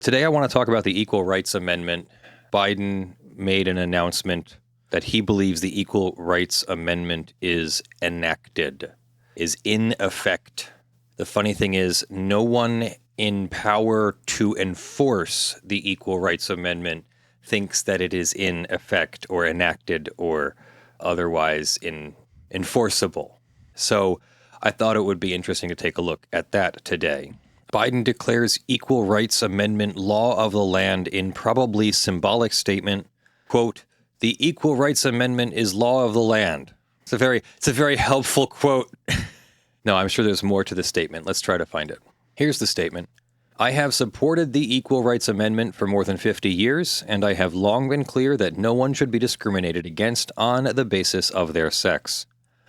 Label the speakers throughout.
Speaker 1: Today I want to talk about the Equal Rights Amendment. Biden made an announcement that he believes the Equal Rights Amendment is enacted, is in effect. The funny thing is, no one in power to enforce the Equal Rights Amendment thinks that it is in effect or enacted or otherwise enforceable. So I thought it would be interesting to take a look at that today. Biden declares Equal Rights Amendment law of the land in probably symbolic statement, quote, "The Equal Rights Amendment is law of the land." It's a very helpful quote. No, I'm sure there's more to the statement. Let's try to find it. Here's the statement. I have supported the Equal Rights Amendment for more than 50 years, and I have long been clear that no one should be discriminated against on the basis of their sex.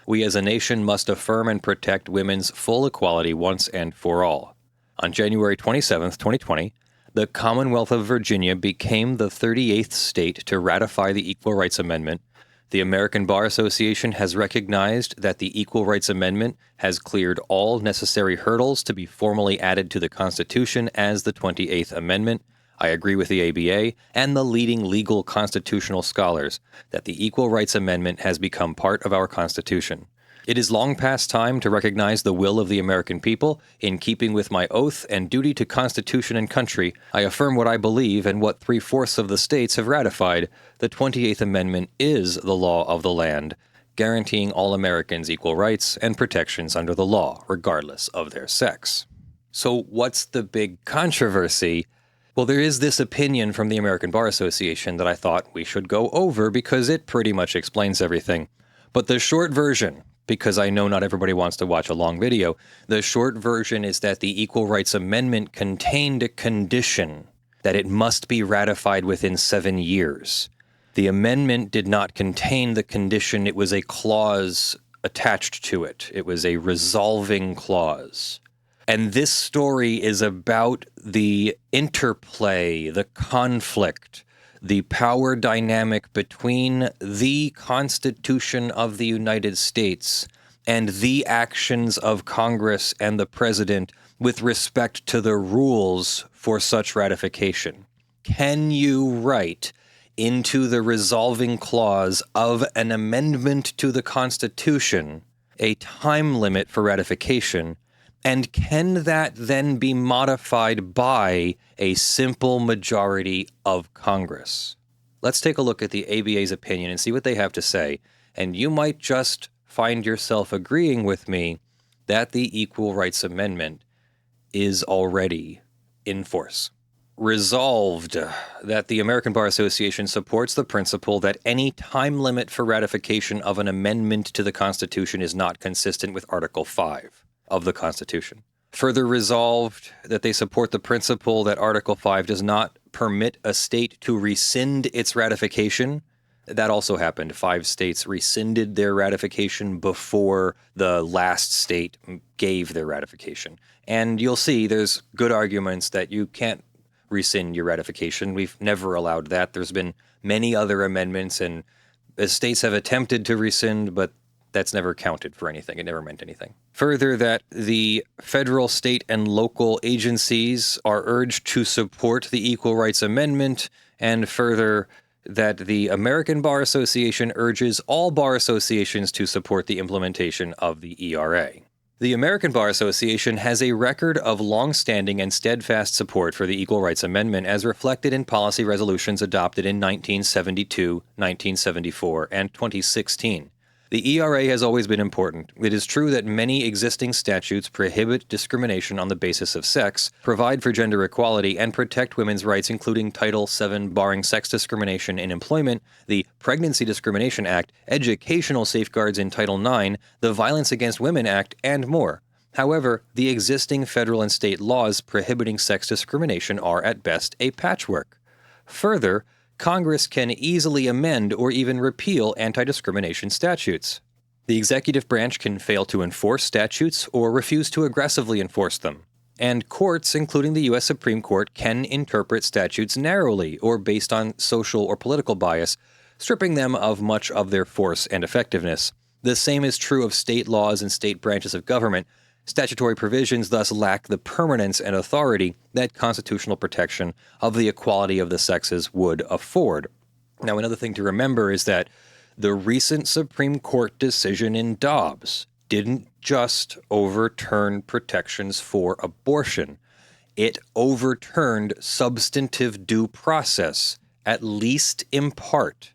Speaker 1: We as a nation must affirm and protect women's full equality once and for all. On January 27, 2020, the Commonwealth of Virginia became the 38th state to ratify the Equal Rights Amendment. The American Bar Association has recognized that the Equal Rights Amendment has cleared all necessary hurdles to be formally added to the Constitution as the 28th Amendment. I agree with the ABA and the leading legal constitutional scholars that the Equal Rights Amendment has become part of our Constitution. It is long past time to recognize the will of the American people. In keeping with my oath and duty to Constitution and country, I affirm what I believe and what 3/4 of the states have ratified. The 28th Amendment is the law of the land, guaranteeing all Americans equal rights and protections under the law, regardless of their sex. So what's the big controversy? Well, there is this opinion from the American Bar Association that I thought we should go over because it pretty much explains everything. But the short version, because I know not everybody wants to watch a long video, the short version is that the Equal Rights Amendment contained a condition that it must be ratified within 7 years. The amendment did not contain the condition. It was a clause attached to it. It was a resolving clause. And this story is about the interplay, the conflict, the power dynamic between the Constitution of the United States and the actions of Congress and the President with respect to the rules for such ratification. Can you write into the resolving clause of an amendment to the Constitution a time limit for ratification? And can that then be modified by a simple majority of Congress? Let's take a look at the ABA's opinion and see what they have to say. And you might just find yourself agreeing with me that the Equal Rights Amendment is already in force. Resolved that the American Bar Association supports the principle that any time limit for ratification of an amendment to the Constitution is not consistent with Article 5. Of the Constitution. Further resolved that they support the principle that Article 5 does not permit a state to rescind its ratification. That also happened. 5 states rescinded their ratification before the last state gave their ratification. And you'll see there's good arguments that you can't rescind your ratification. We've never allowed that. There's been many other amendments, and the states have attempted to rescind, but that's never counted for anything. It never meant anything. Further, that the federal, state, and local agencies are urged to support the Equal Rights Amendment, and further, that the American Bar Association urges all bar associations to support the implementation of the ERA. The American Bar Association has a record of long-standing and steadfast support for the Equal Rights Amendment as reflected in policy resolutions adopted in 1972, 1974, and 2016. The ERA has always been important. It is true that many existing statutes prohibit discrimination on the basis of sex, provide for gender equality, and protect women's rights, including Title VII barring sex discrimination in employment, the Pregnancy Discrimination Act, educational safeguards in Title IX, the Violence Against Women Act, and more. However, the existing federal and state laws prohibiting sex discrimination are at best a patchwork. Further, Congress can easily amend or even repeal anti-discrimination statutes. The executive branch can fail to enforce statutes or refuse to aggressively enforce them. And courts, including the U.S. Supreme Court, can interpret statutes narrowly or based on social or political bias, stripping them of much of their force and effectiveness. The same is true of state laws and state branches of government. Statutory provisions thus lack the permanence and authority that constitutional protection of the equality of the sexes would afford. Now, another thing to remember is that the recent Supreme Court decision in Dobbs didn't just overturn protections for abortion. It overturned substantive due process, at least in part.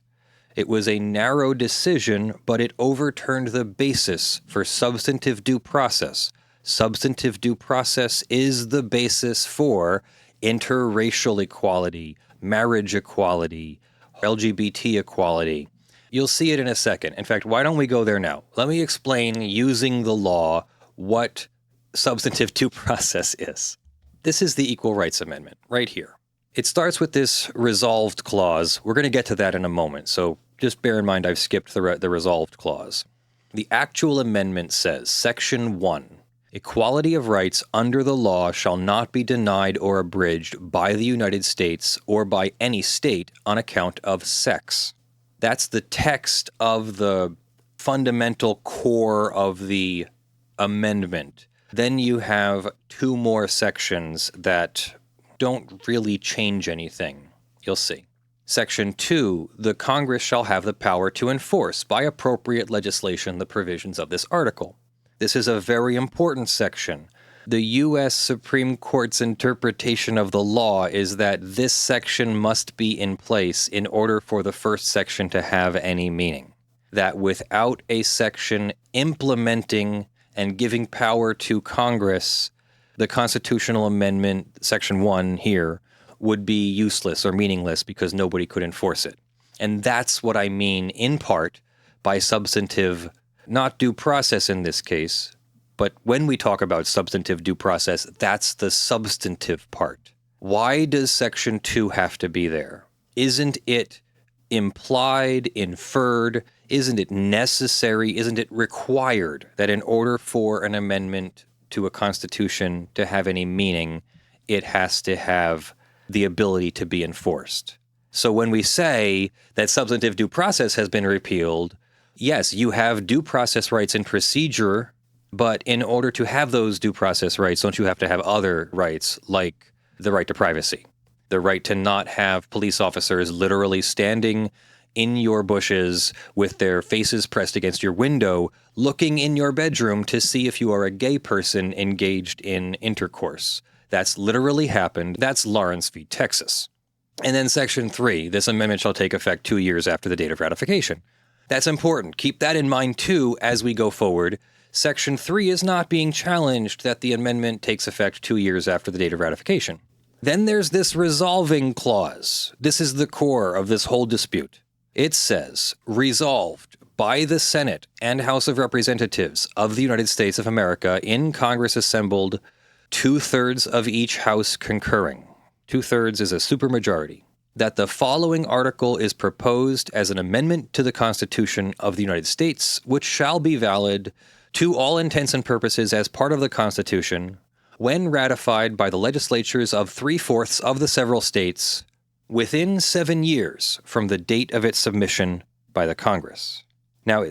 Speaker 1: It was a narrow decision, but it overturned the basis for substantive due process. Substantive due process is the basis for interracial equality, marriage equality, LGBT equality. You'll see it in a second. In fact, why don't we go there now? Let me explain, using the law, what substantive due process is. This is the Equal Rights Amendment, right here. It starts with this resolved clause. We're going to get to that in a moment, so just bear in mind I've skipped the resolved clause. The actual amendment says, Section 1, equality of rights under the law shall not be denied or abridged by the United States or by any state on account of sex. That's the text of the fundamental core of the amendment. Then you have two more sections that don't really change anything. You'll see. Section 2, the Congress shall have the power to enforce by appropriate legislation the provisions of this article. This is a very important section. The U.S. Supreme Court's interpretation of the law is that this section must be in place in order for the first section to have any meaning. That without a section implementing and giving power to Congress, the constitutional amendment, Section 1 here, would be useless or meaningless because nobody could enforce it. And that's what I mean, in part, by substantive, not due process in this case, but when we talk about substantive due process, that's the substantive part. Why does Section 2 have to be there? Isn't it implied, inferred? Isn't it necessary? Isn't it required that in order for an amendment to a constitution to have any meaning, it has to have the ability to be enforced? So when we say that substantive due process has been repealed, yes, you have due process rights in procedure, but in order to have those due process rights, don't you have to have other rights, like the right to privacy, the right to not have police officers literally standing in your bushes with their faces pressed against your window, looking in your bedroom to see if you are a gay person engaged in intercourse. That's literally happened. That's Lawrence v. Texas. And then Section 3, this amendment shall take effect 2 years after the date of ratification. That's important. Keep that in mind, too, as we go forward. Section 3 is not being challenged that the amendment takes effect 2 years after the date of ratification. Then there's this resolving clause. This is the core of this whole dispute. It says, resolved by the Senate and House of Representatives of the United States of America in Congress assembled, 2/3 of each house concurring. 2/3 is a supermajority. That the following article is proposed as an amendment to the Constitution of the United States, which shall be valid to all intents and purposes as part of the Constitution, when ratified by the legislatures of 3/4 of the several states within 7 years from the date of its submission by the Congress. Now,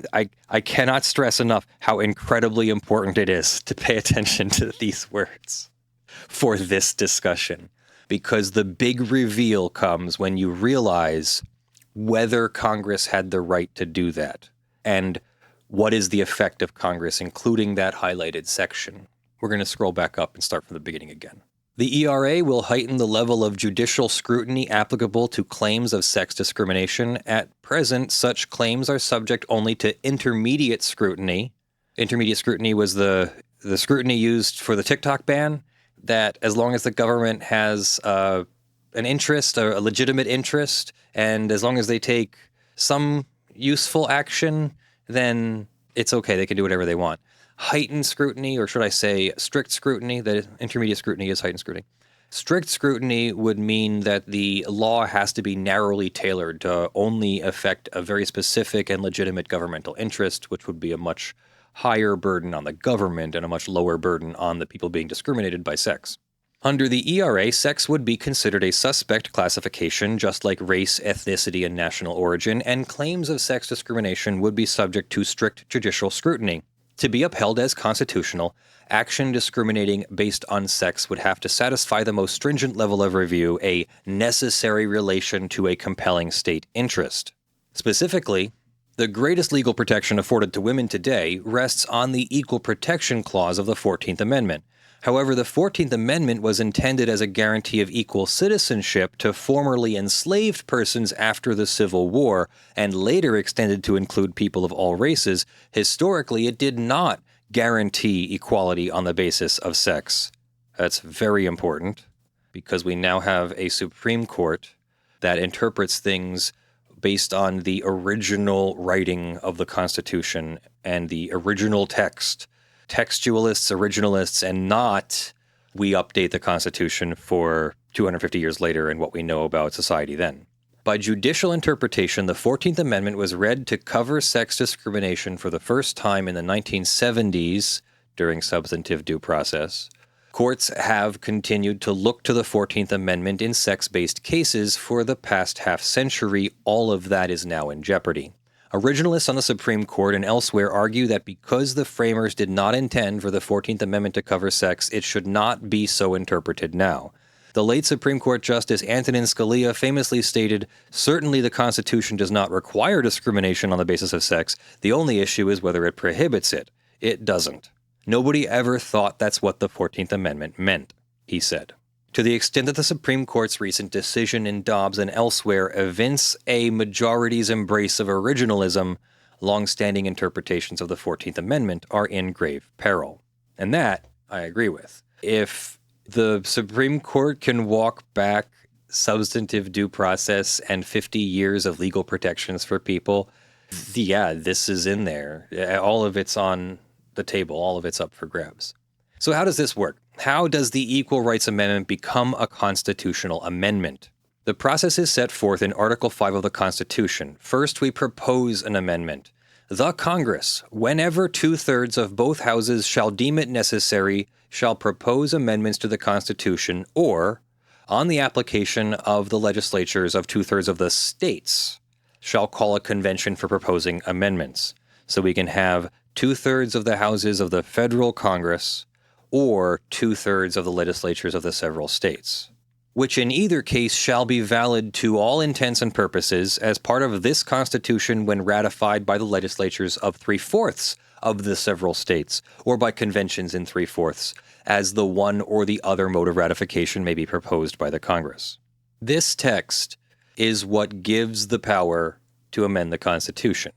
Speaker 1: I cannot stress enough how incredibly important it is to pay attention to these words for this discussion, because the big reveal comes when you realize whether Congress had the right to do that and what is the effect of Congress, including that highlighted section. We're going to scroll back up and start from the beginning again. The ERA will heighten the level of judicial scrutiny applicable to claims of sex discrimination. At present, such claims are subject only to intermediate scrutiny. Intermediate scrutiny was the scrutiny used for the TikTok ban, that as long as the government has an interest, a legitimate interest, and as long as they take some useful action, then it's okay. They can do whatever they want. Heightened scrutiny, or should I say strict scrutiny, that intermediate scrutiny is heightened scrutiny. Strict scrutiny would mean that the law has to be narrowly tailored to only affect a very specific and legitimate governmental interest, which would be a much higher burden on the government and a much lower burden on the people being discriminated by sex. Under the ERA, sex would be considered a suspect classification, just like race, ethnicity, and national origin, and claims of sex discrimination would be subject to strict judicial scrutiny. To be upheld as constitutional, action discriminating based on sex would have to satisfy the most stringent level of review, a necessary relation to a compelling state interest. Specifically, the greatest legal protection afforded to women today rests on the Equal Protection Clause of the 14th Amendment. However, the 14th Amendment was intended as a guarantee of equal citizenship to formerly enslaved persons after the Civil War, and later extended to include people of all races. Historically, it did not guarantee equality on the basis of sex. That's very important, because we now have a Supreme Court that interprets things based on the original writing of the Constitution and the original text. Textualists, originalists, and not we update the Constitution for 250 years later and what we know about society then. By judicial interpretation, the 14th Amendment was read to cover sex discrimination for the first time in the 1970s during substantive due process. Courts have continued to look to the 14th Amendment in sex-based cases for the past half-century. All of that is now in jeopardy. Originalists on the Supreme Court and elsewhere argue that because the framers did not intend for the 14th Amendment to cover sex, it should not be so interpreted now. The late Supreme Court Justice Antonin Scalia famously stated, "Certainly the Constitution does not require discrimination on the basis of sex. The only issue is whether it prohibits it. It doesn't. Nobody ever thought that's what the 14th Amendment meant," he said. To the extent that the Supreme Court's recent decision in Dobbs and elsewhere evince a majority's embrace of originalism, long-standing interpretations of the 14th Amendment are in grave peril. And that I agree with. If the Supreme Court can walk back substantive due process and 50 years of legal protections for people, yeah, this is in there. All of it's on the table. All of it's up for grabs. So how does this work? How does the Equal Rights Amendment become a constitutional amendment? The process is set forth in Article 5 of the Constitution. First, we propose an amendment. The Congress, whenever 2/3 of both houses shall deem it necessary, shall propose amendments to the Constitution, or, on the application of the legislatures of 2/3 of the states, shall call a convention for proposing amendments. So we can have 2/3 of the houses of the federal Congress, or 2/3 of the legislatures of the several states, which in either case shall be valid to all intents and purposes as part of this Constitution when ratified by the legislatures of 3/4 of the several states, or by conventions in 3/4, as the one or the other mode of ratification may be proposed by the Congress. This text is what gives the power to amend the Constitution.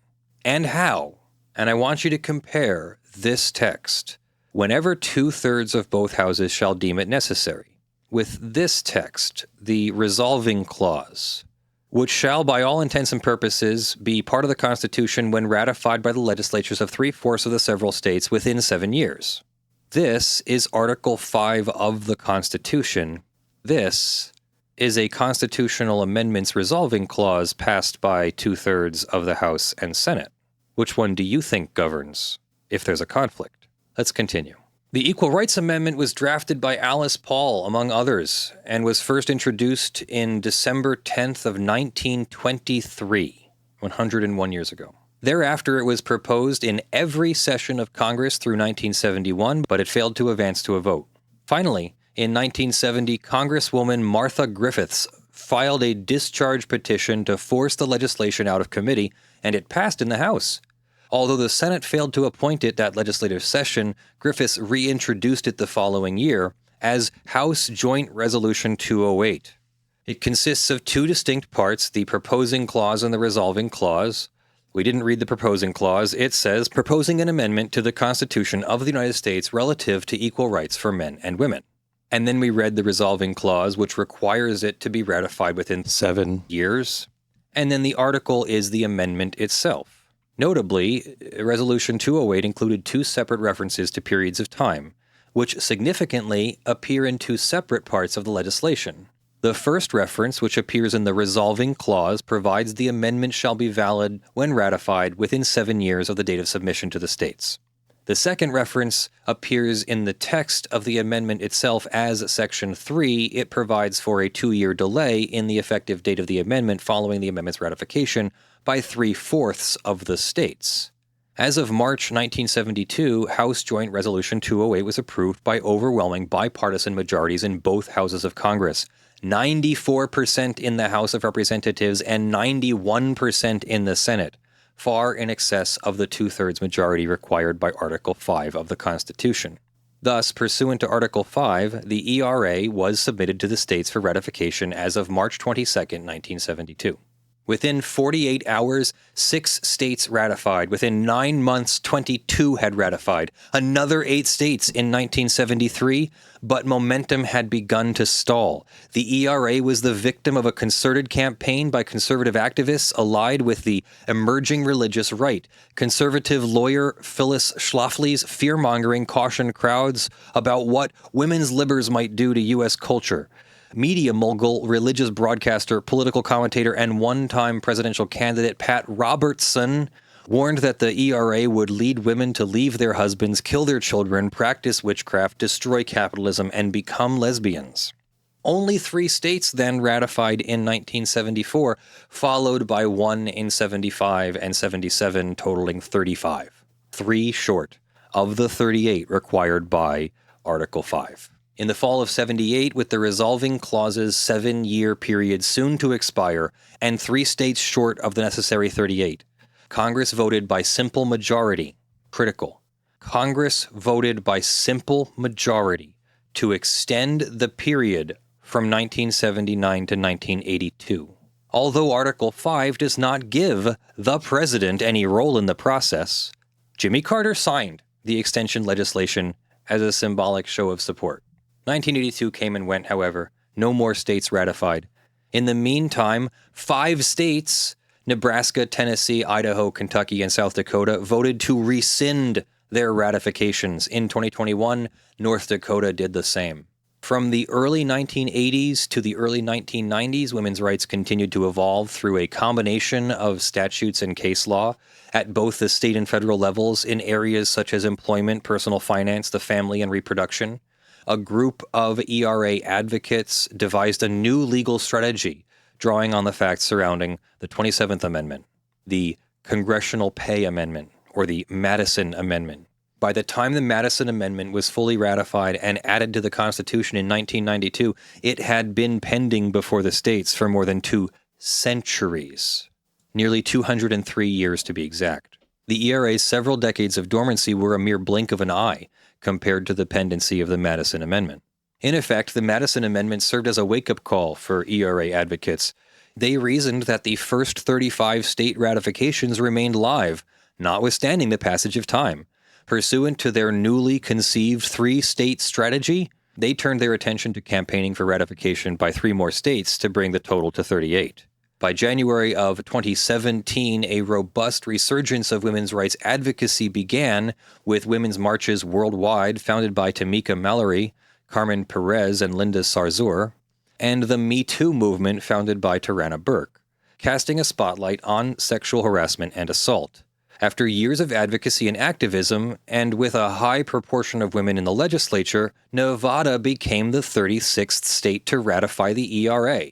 Speaker 1: And how? And I want you to compare this text, whenever 2/3 of both houses shall deem it necessary, with this text, the resolving clause, which shall by all intents and purposes be part of the Constitution when ratified by the legislatures of 3/4 of the several states within 7 years. This is Article 5 of the Constitution. This is a constitutional amendments resolving clause passed by 2/3 of the House and Senate. Which one do you think governs if there's a conflict? Let's continue. The Equal Rights Amendment was drafted by Alice Paul, among others, and was first introduced in December 10th of 1923, 101 years ago. Thereafter, it was proposed in every session of Congress through 1971, but it failed to advance to a vote. Finally, in 1970, Congresswoman Martha Griffiths filed a discharge petition to force the legislation out of committee, and it passed in the House. Although the Senate failed to appoint it that legislative session, Griffiths reintroduced it the following year as House Joint Resolution 208. It consists of two distinct parts, the proposing clause and the resolving clause. We didn't read the proposing clause. It says, proposing an amendment to the Constitution of the United States relative to equal rights for men and women. And then we read the resolving clause, which requires it to be ratified within 7 years. And then the article is the amendment itself. Notably, Resolution 208 included two separate references to periods of time, which significantly appear in two separate parts of the legislation. The first reference, which appears in the resolving clause, provides the amendment shall be valid when ratified within 7 years of the date of submission to the states. The second reference appears in the text of the amendment itself as Section 3. It provides for a 2-year delay in the effective date of the amendment following the amendment's ratification by 3/4 of the states. As of March 1972, House Joint Resolution 208 was approved by overwhelming bipartisan majorities in both houses of Congress. 94% in the House of Representatives and 91% in the Senate, far in excess of the two-thirds majority required by Article 5 of the Constitution. Thus, pursuant to Article 5, the ERA was submitted to the states for ratification as of March 22, 1972. Within 48 hours, 6 states ratified. Within 9 months, 22 had ratified. Another 8 states in 1973, but momentum had begun to stall. The ERA was the victim of a concerted campaign by conservative activists allied with the emerging religious right. Conservative lawyer Phyllis Schlafly's fear-mongering cautioned crowds about what women's libers might do to U.S. culture. Media mogul, religious broadcaster, political commentator, and one-time presidential candidate Pat Robertson warned that the ERA would lead women to leave their husbands, kill their children, practice witchcraft, destroy capitalism, and become lesbians. Only 3 states then ratified in 1974, followed by 1 in 75 and 77, totaling 35. 3 short of the 38 required by Article 5. In the fall of 78, with the resolving clause's 7-year period soon to expire and 3 states short of the necessary 38, Congress voted by simple majority. Critical. Congress voted by simple majority to extend the period from 1979 to 1982. Although Article 5 does not give the president any role in the process, Jimmy Carter signed the extension legislation as a symbolic show of support. 1982 came and went, however. No more states ratified. In the meantime, 5 states, Nebraska, Tennessee, Idaho, Kentucky, and South Dakota, voted to rescind their ratifications. In 2021, North Dakota did the same. From the early 1980s to the early 1990s, women's rights continued to evolve through a combination of statutes and case law at both the state and federal levels in areas such as employment, personal finance, the family, and reproduction. A group of ERA advocates devised a new legal strategy, drawing on the facts surrounding the 27th Amendment, the Congressional Pay Amendment, or the Madison Amendment. By the time the Madison Amendment was fully ratified and added to the Constitution in 1992, it had been pending before the states for more than 2 centuries, nearly 203 years to be exact. The ERA's several decades of dormancy were a mere blink of an eye compared to the pendency of the Madison Amendment. In effect, the Madison Amendment served as a wake-up call for ERA advocates. They reasoned that the first 35 state ratifications remained live, notwithstanding the passage of time. Pursuant to their newly conceived 3-state strategy, they turned their attention to campaigning for ratification by 3 more states to bring the total to 38. By January of 2017, a robust resurgence of women's rights advocacy began with women's marches worldwide founded by Tamika Mallory, Carmen Perez, and Linda Sarsour, and the Me Too movement founded by Tarana Burke, casting a spotlight on sexual harassment and assault. After years of advocacy and activism, and with a high proportion of women in the legislature, Nevada became the 36th state to ratify the ERA.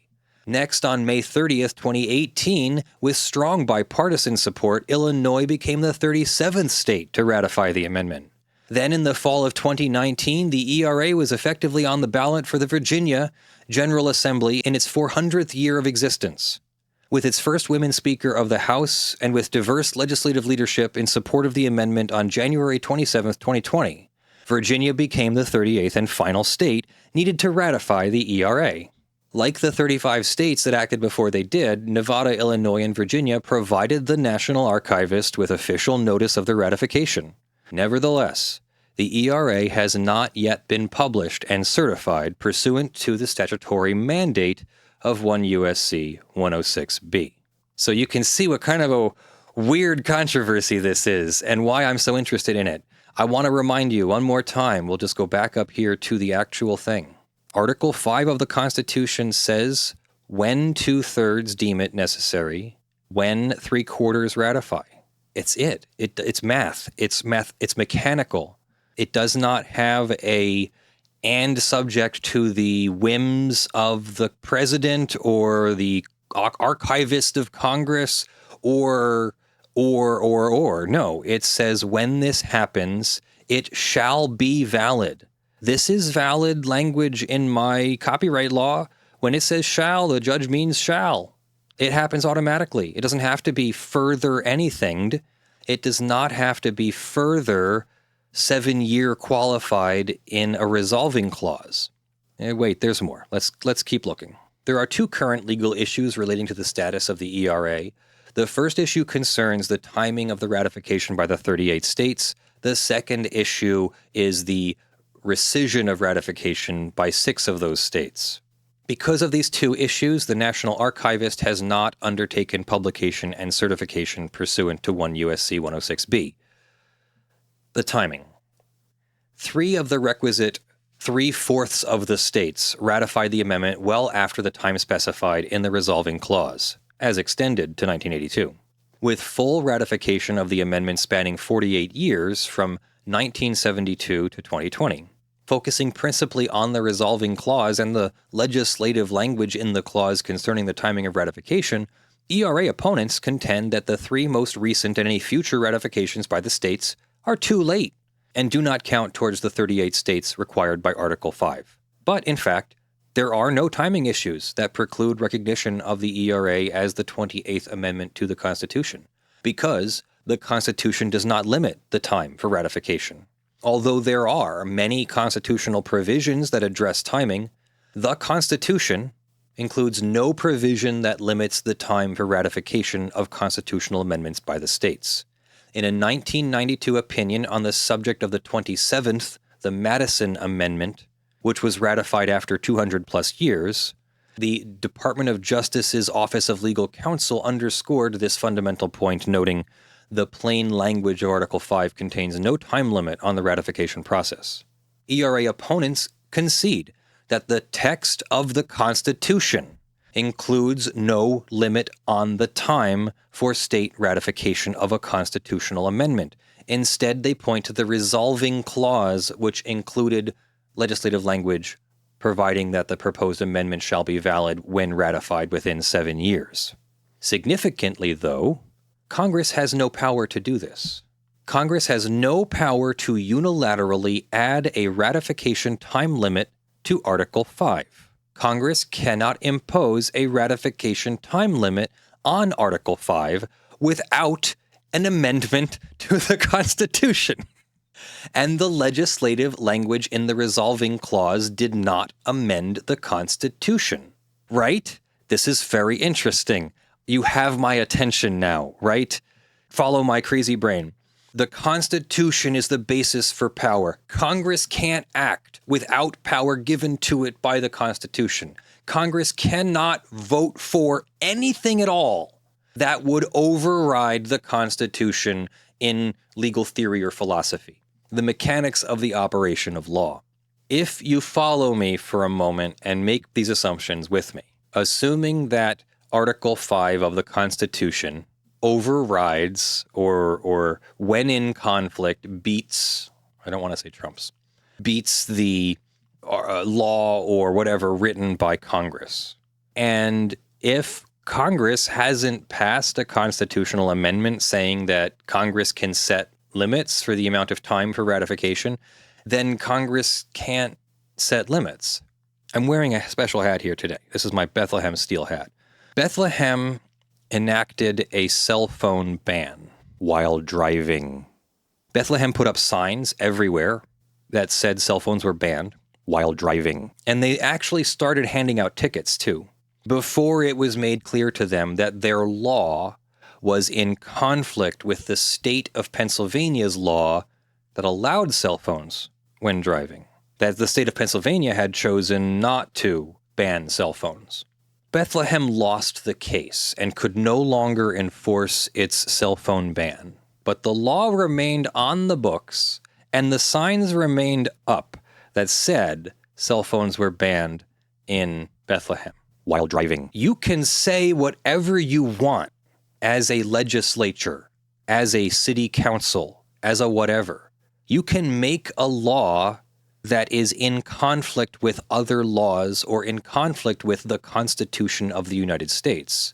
Speaker 1: Next, on May 30th, 2018, with strong bipartisan support, Illinois became the 37th state to ratify the amendment. Then, in the fall of 2019, the ERA was effectively on the ballot for the Virginia General Assembly in its 400th year of existence. With its first women Speaker of the House and with diverse legislative leadership in support of the amendment on January 27, 2020, Virginia became the 38th and final state needed to ratify the ERA. Like the 35 states that acted before they did, Nevada, Illinois, and Virginia provided the National Archivist with official notice of the ratification. Nevertheless, the ERA has not yet been published and certified pursuant to the statutory mandate of 1 U.S.C. 106b. So you can see what kind of a weird controversy this is and why I'm so interested in it. I want to remind you one more time, we'll just go back up here to the actual thing. Article 5 of the Constitution says, when 2/3 deem it necessary, when 3/4 ratify. It's it. It's math. It's mechanical. It does not have a and subject to the whims of the president or the archivist of Congress or or. No, it says when this happens, it shall be valid. This is valid language in my copyright law. When it says shall, the judge means shall. It happens automatically. It doesn't have to be further anythinged. It does not have to be further 7-year qualified in a resolving clause. Wait, there's more. Let's keep looking. There are 2 current legal issues relating to the status of the ERA. The first issue concerns the timing of the ratification by the 38 states. The second issue is the rescission of ratification by 6 of those states. Because of these 2 issues, the National Archivist has not undertaken publication and certification pursuant to 1 U.S.C. 106b. The timing. 3 of the requisite 3/4 of the states ratified the amendment well after the time specified in the resolving clause, as extended to 1982, with full ratification of the amendment spanning 48 years from 1972 to 2020, focusing principally on the resolving clause and the legislative language in the clause concerning the timing of ratification. ERA opponents contend that the 3 most recent and any future ratifications by the states are too late and do not count towards the 38 states required by Article 5. But, in fact, there are no timing issues that preclude recognition of the ERA as the 28th Amendment to the Constitution, because the Constitution does not limit the time for ratification. Although there are many constitutional provisions that address timing, the Constitution includes no provision that limits the time for ratification of constitutional amendments by the states. In a 1992 opinion on the subject of the 27th, the Madison Amendment, which was ratified after 200-plus years, the Department of Justice's Office of Legal Counsel underscored this fundamental point, noting, "The plain language of Article 5 contains no time limit on the ratification process." ERA opponents concede that the text of the Constitution includes no limit on the time for state ratification of a constitutional amendment. Instead, they point to the resolving clause, which included legislative language providing that the proposed amendment shall be valid when ratified within 7 years. Significantly, though, Congress has no power to do this. Congress has no power to unilaterally add a ratification time limit to Article 5. Congress cannot impose a ratification time limit on Article 5 without an amendment to the Constitution. And the legislative language in the resolving clause did not amend the Constitution, right? This is very interesting. You have my attention now, right? Follow my crazy brain. The Constitution is the basis for power. Congress can't act without power given to it by the Constitution. Congress cannot vote for anything at all that would override the Constitution in legal theory or philosophy, the mechanics of the operation of law. If you follow me for a moment and make these assumptions with me, assuming that Article 5 of the Constitution overrides or when in conflict beats, I don't want to say trumps, beats the law or whatever written by Congress. And if Congress hasn't passed a constitutional amendment saying that Congress can set limits for the amount of time for ratification, then Congress can't set limits. I'm wearing a special hat here today. This is my Bethlehem steel hat. Bethlehem enacted a cell phone ban while driving. Bethlehem put up signs everywhere that said cell phones were banned while driving. And they actually started handing out tickets, too, before it was made clear to them that their law was in conflict with the state of Pennsylvania's law that allowed cell phones when driving. That the state of Pennsylvania had chosen not to ban cell phones. Bethlehem lost the case and could no longer enforce its cell phone ban. But the law remained on the books, and the signs remained up that said cell phones were banned in Bethlehem while driving. You can say whatever you want as a legislature, as a city council, as a whatever. You can make a law that is in conflict with other laws or in conflict with the Constitution of the United States.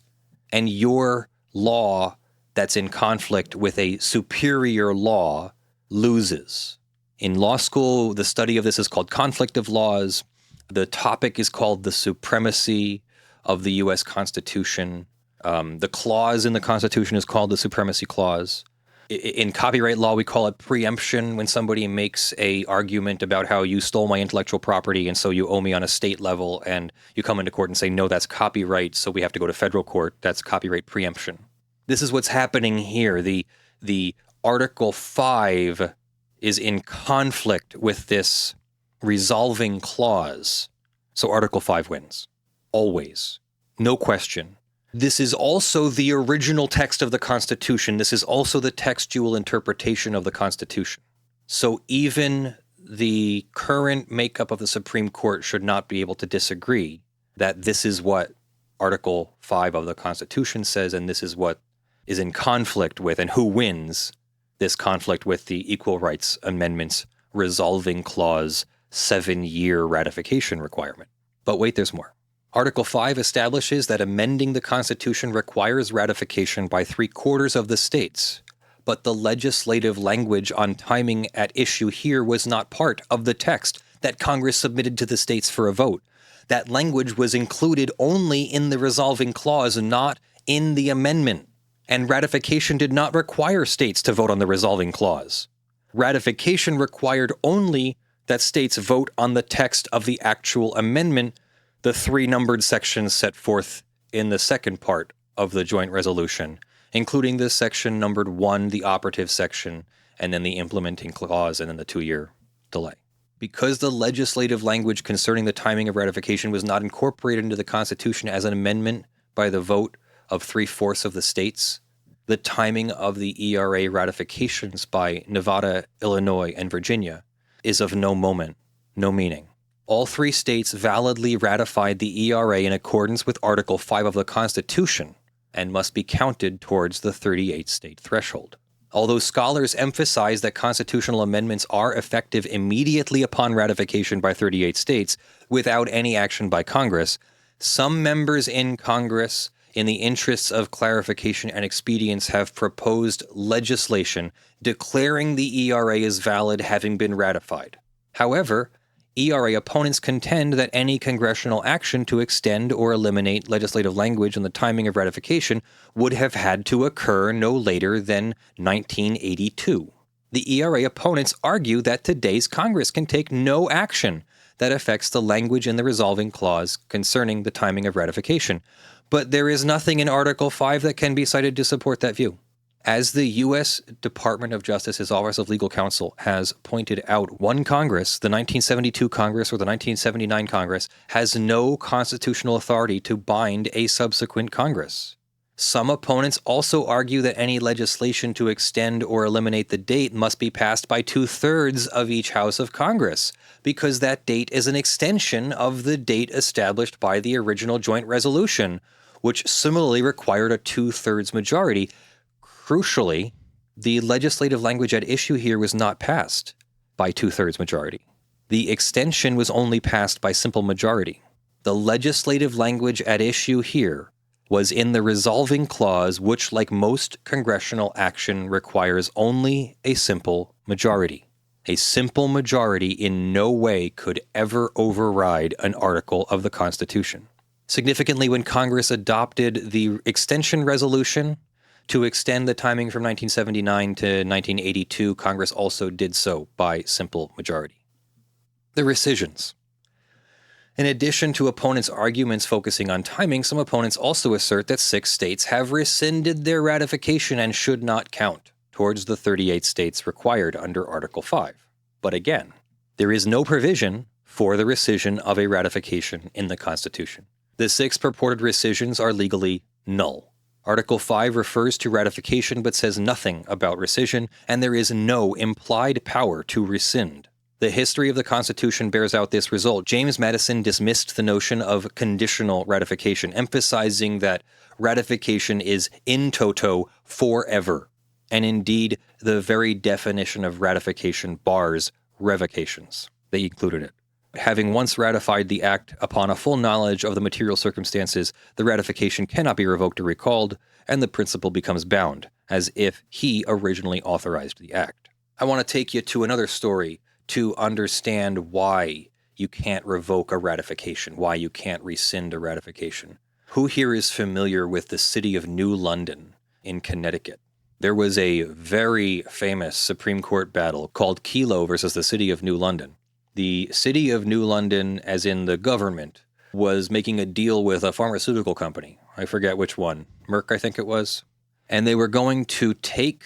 Speaker 1: And your law that's in conflict with a superior law loses. In law school, the study of this is called conflict of laws. The topic is called the supremacy of the U.S. Constitution. The clause in the Constitution is called the Supremacy Clause. In copyright law, we call it preemption when somebody makes a argument about how you stole my intellectual property and so you owe me on a state level, and you come into court and say, no, that's copyright, so we have to go to federal court. That's copyright preemption. This is what's happening here. The Article 5 is in conflict with this resolving clause. So Article 5 wins. Always. No question. This is also the original text of the Constitution. This is also the textual interpretation of the Constitution. So even the current makeup of the Supreme Court should not be able to disagree that this is what Article 5 of the Constitution says, and this is what is in conflict with, and who wins this conflict with the Equal Rights Amendments resolving clause 7-year ratification requirement. But wait, there's more. Article 5 establishes that amending the Constitution requires ratification by 3/4 of the states, but the legislative language on timing at issue here was not part of the text that Congress submitted to the states for a vote. That language was included only in the resolving clause, not in the amendment, and ratification did not require states to vote on the resolving clause. Ratification required only that states vote on the text of the actual amendment, the 3 numbered sections set forth in the second part of the joint resolution, including the section numbered 1, the operative section, and then the implementing clause, and then the 2-year delay. Because the legislative language concerning the timing of ratification was not incorporated into the Constitution as an amendment by the vote of 3/4 of the states, the timing of the ERA ratifications by Nevada, Illinois, and Virginia is of no moment, no meaning. All 3 states validly ratified the ERA in accordance with Article 5 of the Constitution and must be counted towards the 38-state threshold. Although scholars emphasize that constitutional amendments are effective immediately upon ratification by 38 states without any action by Congress, some members in Congress, in the interests of clarification and expedience, have proposed legislation declaring the ERA as valid having been ratified. However, ERA opponents contend that any congressional action to extend or eliminate legislative language on the timing of ratification would have had to occur no later than 1982. The ERA opponents argue that today's Congress can take no action that affects the language in the resolving clause concerning the timing of ratification, but there is nothing in Article 5 that can be cited to support that view. As the U.S. Department of Justice's Office of Legal Counsel has pointed out, one Congress, the 1972 Congress or the 1979 Congress, has no constitutional authority to bind a subsequent Congress. Some opponents also argue that any legislation to extend or eliminate the date must be passed by 2/3 of each House of Congress, because that date is an extension of the date established by the original joint resolution, which similarly required a 2/3 majority. Crucially, the legislative language at issue here was not passed by 2/3 majority. The extension was only passed by simple majority. The legislative language at issue here was in the resolving clause, which, like most congressional action, requires only a simple majority. A simple majority in no way could ever override an article of the Constitution. Significantly, when Congress adopted the extension resolution to extend the timing from 1979 to 1982, Congress also did so by simple majority. The rescissions. In addition to opponents' arguments focusing on timing, some opponents also assert that 6 states have rescinded their ratification and should not count towards the 38 states required under Article 5. But again, there is no provision for the rescission of a ratification in the Constitution. The 6 purported rescissions are legally null. Article 5 refers to ratification but says nothing about rescission, and there is no implied power to rescind. The history of the Constitution bears out this result. James Madison dismissed the notion of conditional ratification, emphasizing that ratification is in toto forever. And indeed, the very definition of ratification bars revocations. They included it. Having once ratified the act upon a full knowledge of the material circumstances, the ratification cannot be revoked or recalled, and the principal becomes bound, as if he originally authorized the act. I want to take you to another story to understand why you can't revoke a ratification, why you can't rescind a ratification. Who here is familiar with the city of New London in Connecticut? There was a very famous Supreme Court battle called Kelo versus the city of New London. The city of New London, as in the government, was making a deal with a pharmaceutical company. I forget which one. Merck, I think it was. And they were going to take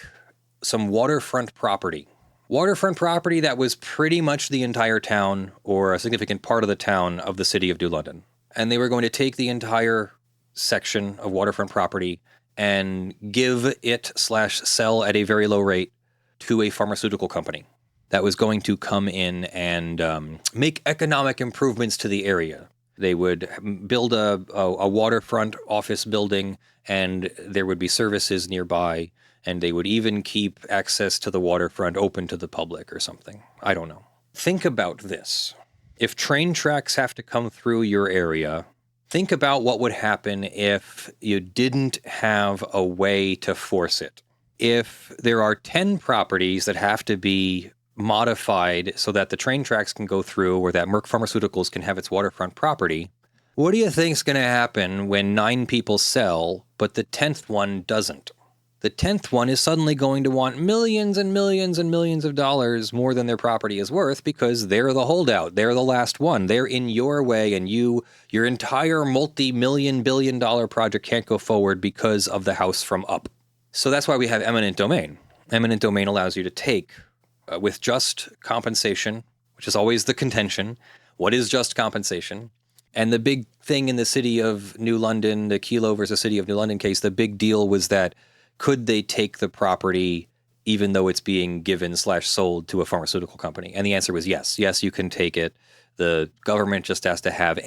Speaker 1: some waterfront property. Waterfront property that was pretty much the entire town or a significant part of the town of the city of New London. And they were going to take the entire section of waterfront property and give it/sell at a very low rate to a pharmaceutical company that was going to come in and make economic improvements to the area. They would build a waterfront office building, and there would be services nearby, and they would even keep access to the waterfront open to the public or something. I don't know. Think about this. If train tracks have to come through your area, think about what would happen if you didn't have a way to force it. If there are 10 properties that have to be modified so that the train tracks can go through or that Merck Pharmaceuticals can have its waterfront property, what do you think's going to happen when 9 people sell, but the 10th one doesn't? The 10th one is suddenly going to want millions and millions and millions of dollars more than their property is worth because they're the holdout. They're the last one. They're in your way, and your entire multi-million billion-dollar project can't go forward because of the house from up. So that's why we have eminent domain. Eminent domain allows you to take, with just compensation, which is always the contention. What is just compensation? And the big thing in the city of New London, the Kelo versus city of New London case, the big deal was that could they take the property even though it's being given/sold to a pharmaceutical company? And the answer was yes. Yes, you can take it. The government just has to have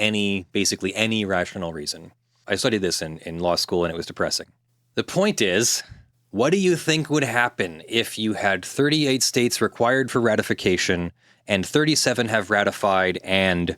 Speaker 1: basically any rational reason. I studied this in law school, and it was depressing. The point is, what do you think would happen if you had 38 states required for ratification and 37 have ratified and,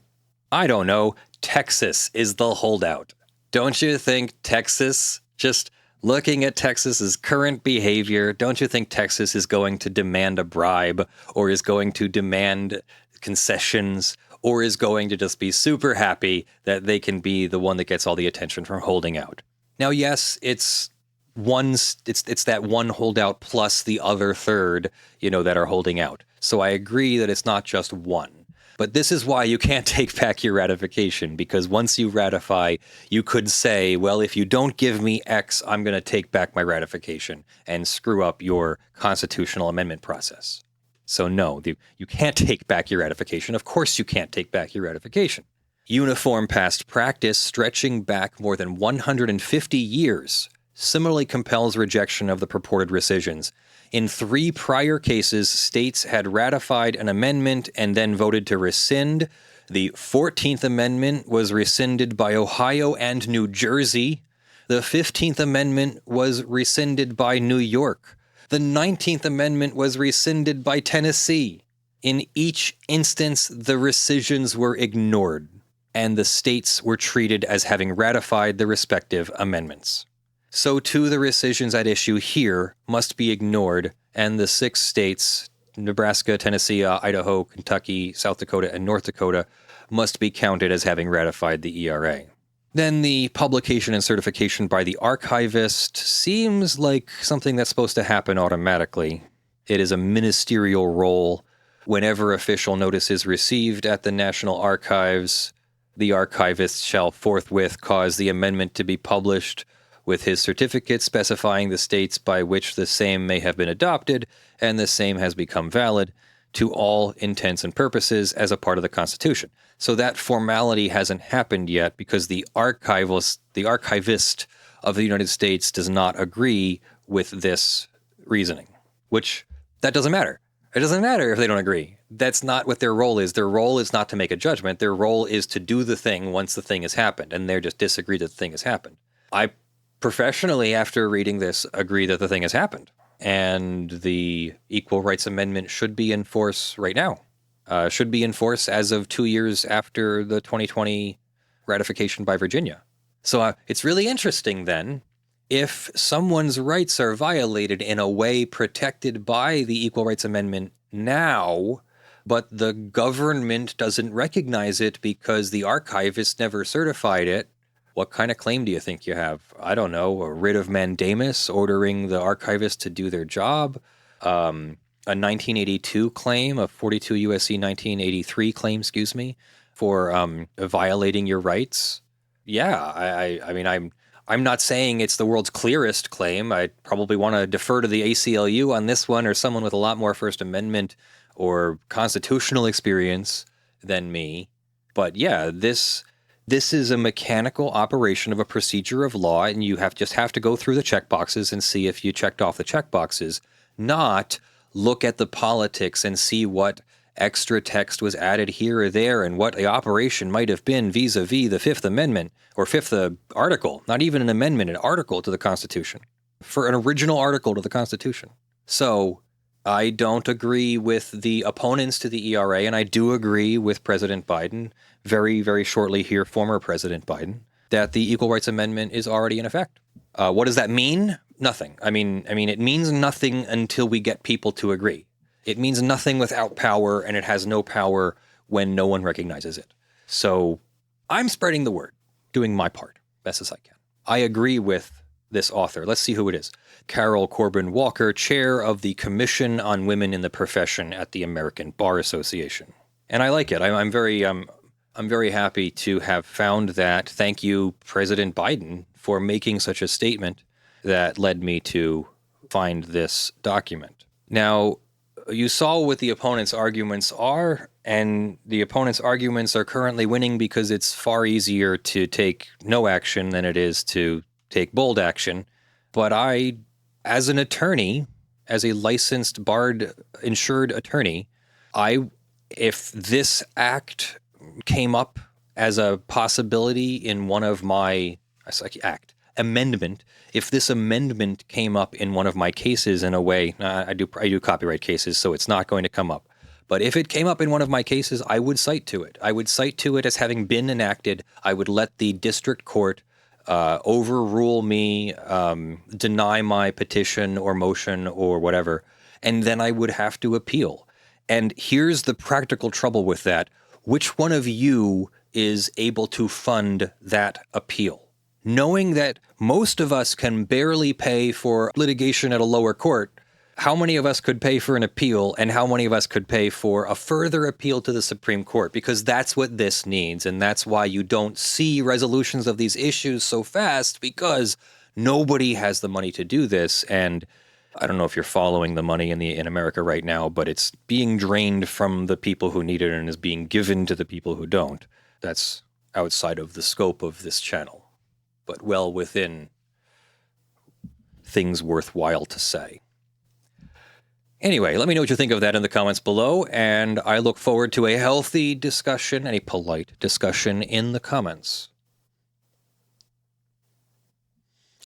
Speaker 1: I don't know, Texas is the holdout? Don't you think Texas, just looking at Texas's current behavior, don't you think Texas is going to demand a bribe or is going to demand concessions or is going to just be super happy that they can be the one that gets all the attention from holding out? Now, yes, it's that one holdout plus the other third, that are holding out. So I agree that it's not just one. But this is why you can't take back your ratification, because once you ratify, you could say, well, if you don't give me X, I'm going to take back my ratification and screw up your constitutional amendment process. So no, you can't take back your ratification. Of course you can't take back your ratification. Uniform past practice stretching back more than 150 years similarly compels rejection of the purported rescissions. In 3 prior cases, states had ratified an amendment and then voted to rescind. The 14th Amendment was rescinded by Ohio and New Jersey. The 15th Amendment was rescinded by New York. The 19th Amendment was rescinded by Tennessee. In each instance, the rescissions were ignored, and the states were treated as having ratified the respective amendments. So too the rescissions at issue here must be ignored, and the 6 states, Nebraska, Tennessee, Idaho, Kentucky, South Dakota, and North Dakota, must be counted as having ratified the ERA. Then the publication and certification by the archivist seems like something that's supposed to happen automatically. It is a ministerial role. Whenever official notice is received at the National Archives, the archivist shall forthwith cause the amendment to be published with his certificate specifying the states by which the same may have been adopted and the same has become valid to all intents and purposes as a part of the Constitution. So that formality hasn't happened yet because the archivist of the United States does not agree with this reasoning, which that doesn't matter. It doesn't matter if they don't agree. That's not what their role is. Their role is not to make a judgment. Their role is to do the thing once the thing has happened, and they're just disagree that the thing has happened. I professionally, after reading this, agree that the thing has happened, and the Equal Rights Amendment should be in force right now. should be in force as of 2 years after the 2020 ratification by Virginia. So it's really interesting then, if someone's rights are violated in a way protected by the Equal Rights Amendment now, but the government doesn't recognize it because the archivist never certified it, what kind of claim do you think you have? I don't know, a writ of mandamus ordering the archivist to do their job, a 1982 claim, a 42 U.S.C. 1983 claim, for violating your rights. Yeah, I mean, I'm not saying it's the world's clearest claim. I probably want to defer to the ACLU on this one, or someone with a lot more First Amendment or constitutional experience than me. But yeah, this is a mechanical operation of a procedure of law, and you just have to go through the checkboxes and see if you checked off the checkboxes, not look at the politics and see what extra text was added here or there and what the operation might have been vis-a-vis the Fifth Amendment or Fifth Article, not even an amendment, an article to the Constitution, for an original article to the Constitution. So I don't agree with the opponents to the ERA, and I do agree with President Biden, very, very shortly here, former President Biden, that the Equal Rights Amendment is already in effect. What does that mean? Nothing. I mean, it means nothing until we get people to agree. It means nothing without power, and it has no power when no one recognizes it. So I'm spreading the word, doing my part, best as I can. I agree with this author. Let's see who it is. Carol Corbin Walker, chair of the Commission on Women in the Profession at the American Bar Association. And I like it. I'm very happy to have found that. Thank you, President Biden, for making such a statement that led me to find this document. Now, you saw what the opponent's arguments are, and the opponent's arguments are currently winning because it's far easier to take no action than it is to take bold action. But I, as an attorney, as a licensed BARD-insured attorney, if this act came up as a possibility in one of my amendment, if this amendment came up in one of my cases in a way, I do copyright cases, so it's not going to come up. But if it came up in one of my cases, I would cite to it. I would cite to it as having been enacted. I would let the district court overrule me, deny my petition or motion or whatever, and then I would have to appeal. And here's the practical trouble with that. Which one of you is able to fund that appeal? Knowing that most of us can barely pay for litigation at a lower court, how many of us could pay for an appeal, and how many of us could pay for a further appeal to the Supreme Court? Because that's what this needs, and that's why you don't see resolutions of these issues so fast, because nobody has the money to do this. And I don't know if you're following the money in America right now, but it's being drained from the people who need it and is being given to the people who don't. That's outside of the scope of this channel, but well within things worthwhile to say. Anyway, let me know what you think of that in the comments below, and I look forward to a healthy discussion and a polite discussion in the comments.